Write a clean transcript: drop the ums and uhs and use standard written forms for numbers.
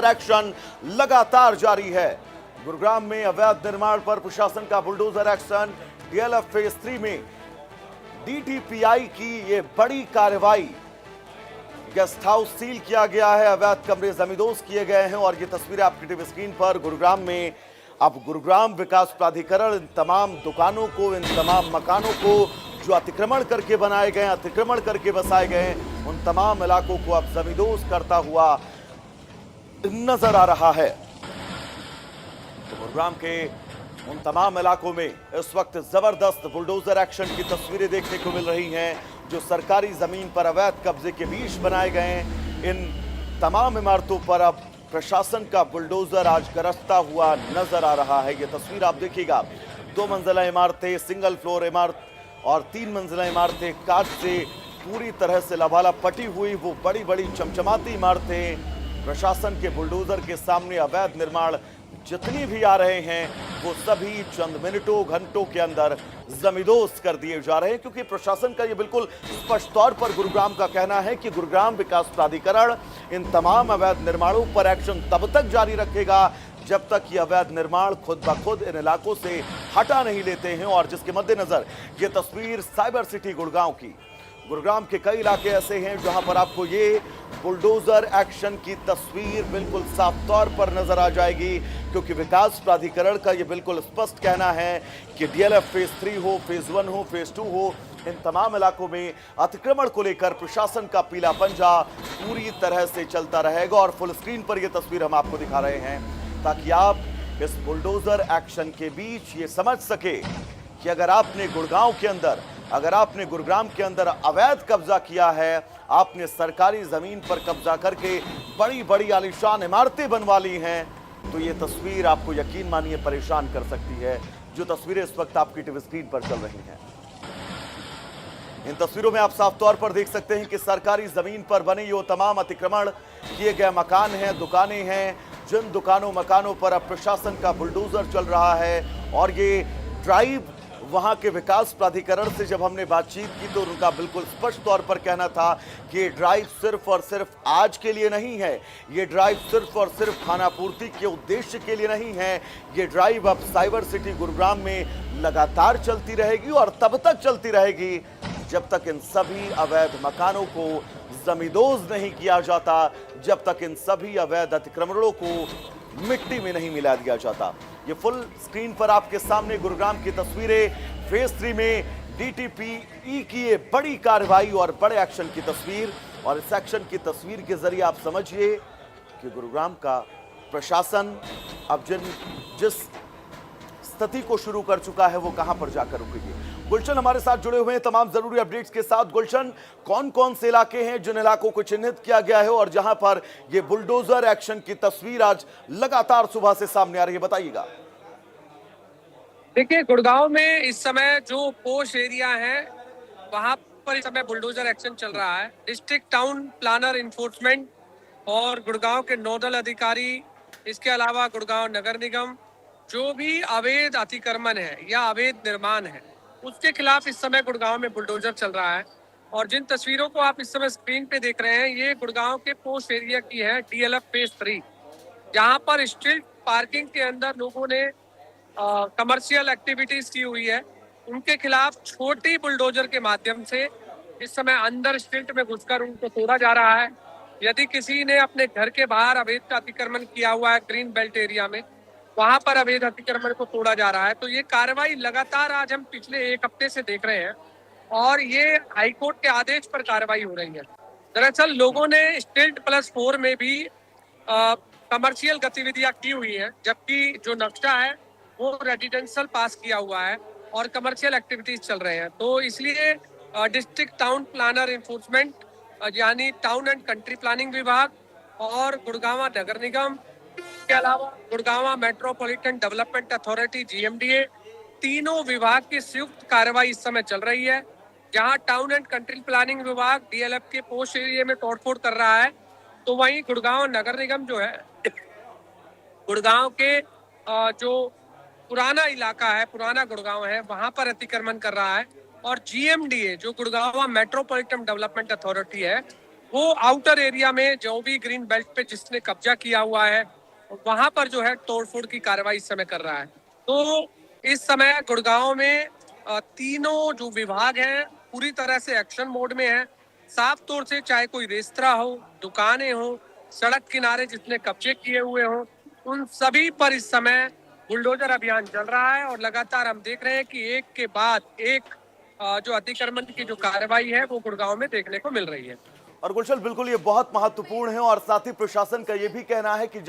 Action लगातार जारी है। गुरुग्राम में अवैध निर्माण पर प्रशासन का बुलडोजर एक्शन। डीएलएफ फेज 3 में डीटीपीआई की ये बड़ी कार्रवाई। गेस्ट हाउस सील किया गया है, अवैध कमरे जमींदोज किए गए हैं और ये तस्वीरें आपकी टीवी स्क्रीन पर गुरुग्राम में। अब गुरुग्राम विकास प्राधिकरण इन तमाम दुकानों को, इन तमाम मकानों को जो अतिक्रमण करके बनाए गए, अतिक्रमण करके बसाए गए, उन तमाम इलाकों को अब जमींदोज करता हुआ नजर आ रहा है। तो गुरुग्राम के उन तमाम इलाकों में इस वक्त जबरदस्त बुलडोजर एक्शन की तस्वीरें देखने को मिल रही हैं, जो सरकारी जमीन पर अवैध कब्जे के बीच बनाए गए हैं। इन तमाम इमारतों पर अब प्रशासन का बुलडोजर आज गरजता हुआ नजर आ रहा है। यह तस्वीर आप देखिएगा, 2 मंजिला इमारतें, सिंगल फ्लोर इमारत और 3 मंजिला इमारतें कांच से पूरी तरह से लबालब पटी हुई, वो बड़ी बड़ी चमचमाती इमारतें। प्रशासन के बुलडोजर के सामने अवैध निर्माण जितनी भी आ रहे हैं वो सभी चंद मिनटों घंटों के अंदर जमींदोज कर दिए जा रहे हैं, क्योंकि प्रशासन का ये बिल्कुल स्पष्ट तौर पर गुरुग्राम का कहना है कि गुरुग्राम विकास प्राधिकरण इन तमाम अवैध निर्माणों पर एक्शन तब तक जारी रखेगा जब तक ये अवैध निर्माण खुद ब खुद इन इलाकों से हटा नहीं लेते हैं। और जिसके मद्देनजर ये तस्वीर साइबर सिटी गुड़गांव की, गुरुग्राम के कई इलाके ऐसे हैं जहां पर आपको ये बुलडोजर एक्शन की तस्वीर बिल्कुल साफ तौर पर नजर आ जाएगी, क्योंकि विकास प्राधिकरण का ये बिल्कुल स्पष्ट कहना है कि डीएलएफ फेज 3 हो, फेज 1 हो, फेज 2 हो, इन तमाम इलाकों में अतिक्रमण को लेकर प्रशासन का पीला पंजा पूरी तरह से चलता रहेगा। और फुल स्क्रीन पर यह तस्वीर हम आपको दिखा रहे हैं ताकि आप इस बुलडोजर एक्शन के बीच ये समझ सके कि अगर आपने गुड़गांव के अंदर, अगर आपने गुरुग्राम के अंदर अवैध कब्जा किया है, आपने सरकारी जमीन पर कब्जा करके बड़ी बड़ी आलीशान इमारतें बनवा ली हैं, तो ये तस्वीर आपको यकीन मानिए परेशान कर सकती है, जो तस्वीरें इस वक्त आपकी टीवी स्क्रीन पर चल रही हैं। इन तस्वीरों में आप साफ तौर पर देख सकते हैं कि सरकारी जमीन पर बने ये तमाम अतिक्रमण किए गए मकान हैं, दुकानें हैं, जिन दुकानों मकानों पर अब प्रशासन का बुलडोजर चल रहा है। और ये ड्राइव वहां के विकास प्राधिकरण से जब हमने बातचीत की तो उनका बिल्कुल स्पष्ट तौर पर कहना था कि ये ड्राइव सिर्फ और सिर्फ आज के लिए नहीं है, ये ड्राइव सिर्फ और सिर्फ खानापूर्ति के उद्देश्य के लिए नहीं है, ये ड्राइव अब साइबर सिटी गुरुग्राम में लगातार चलती रहेगी और तब तक चलती रहेगी जब तक इन सभी अवैध मकानों को जमींदोज नहीं किया जाता, जब तक इन सभी अवैध अतिक्रमणों को मिट्टी में नहीं मिला दिया जाता। ये फुल स्क्रीन पर आपके सामने गुरुग्राम की तस्वीरें, फेज 3 में डीटीपीई की ये बड़ी कार्रवाई और बड़े एक्शन की तस्वीर। और इस एक्शन की तस्वीर के जरिए आप समझिए कि गुरुग्राम का प्रशासन अब जिस स्थिति को शुरू कर चुका है वो कहां पर जाकर रुकेगी। गुलशन हमारे साथ जुड़े हुए हैं तमाम जरूरी अपडेट्स के साथ। गुलशन, कौन कौन से इलाके हैं जिन इलाकों को चिन्हित किया गया है और जहां पर ये बुलडोजर एक्शन की तस्वीर आज लगातार सुबह से सामने आ रही है, बताइएगा। देखिए, गुड़गांव में इस समय जो पोश एरिया है वहां पर इस समय बुलडोजर एक्शन चल रहा है। डिस्ट्रिक्ट टाउन प्लानर इन्फोर्समेंट और गुड़गांव के नोडल अधिकारी, इसके अलावा गुड़गांव नगर निगम, जो भी अवैध अतिक्रमण है या अवैध निर्माण है उसके खिलाफ इस समय गुड़गांव में बुलडोजर चल रहा है। और जिन तस्वीरों को आप इस समय स्क्रीन पे देख रहे हैं ये गुड़गांव के पोस्ट एरिया की है, डीएलएफ फेज 3, जहां पर स्ट्रीट पार्किंग के अंदर लोगों ने कमर्शियल एक्टिविटीज की हुई है। उनके खिलाफ छोटी बुलडोजर के माध्यम से इस समय अंदर स्ट्रीट में घुसकर उनको तोड़ा जा रहा है। यदि किसी ने अपने घर के बाहर अवैध अतिक्रमण किया हुआ है ग्रीन बेल्ट एरिया में, वहां पर अवैध अतिक्रमण को तोड़ा जा रहा है। तो ये कार्रवाई लगातार आज हम पिछले 1 हफ्ते से देख रहे हैं और ये हाईकोर्ट के आदेश पर कार्रवाई हो रही है। दरअसल लोगों ने स्टिल्ट +4 में भी कमर्शियल गतिविधियां की हुई हैं, जबकि जो नक्शा है वो रेजिडेंशियल पास किया हुआ है और कमर्शियल एक्टिविटीज चल रहे हैं। तो इसलिए डिस्ट्रिक्ट टाउन प्लानर इन्फोर्समेंट यानी टाउन एंड कंट्री प्लानिंग विभाग और गुड़गांव नगर निगम के अलावा Gurgaon metropolitan development authority GMDA, तीनों विभाग की संयुक्त कार्रवाई इस समय चल रही है। जहां टाउन एंड कंट्री प्लानिंग विभाग डीएलएफ के पोस्ट एरिया में तोड़फोड़ कर रहा है, तो वहीं गुड़गांव नगर निगम जो है गुड़गांव के जो पुराना इलाका है, पुराना गुड़गांव है, वहां पर अतिक्रमण कर रहा है। और GMDA जो गुड़गांव मेट्रोपॉलिटन डेवलपमेंट अथॉरिटी है वो आउटर एरिया में जो भी ग्रीन बेल्ट पे जिसने कब्जा किया हुआ है वहां पर जो है तोड़फोड़ की कार्रवाई इस समय कर रहा है। तो इस समय गुड़गांव में तीनों जो विभाग हैं पूरी तरह से एक्शन मोड में है। साफ तौर से चाहे कोई रेस्तरा हो, दुकानें हो, सड़क किनारे जितने कब्जे किए हुए हो, उन सभी पर इस समय बुलडोजर अभियान चल रहा है और लगातार हम देख रहे हैं कि एक के बाद एक जो अतिक्रमण की जो कार्रवाई है वो गुड़गांव में देखने को मिल रही है। और गुलशन बिल्कुल ये बहुत महत्वपूर्ण है और साथ ही प्रशासन का ये भी कहना है कि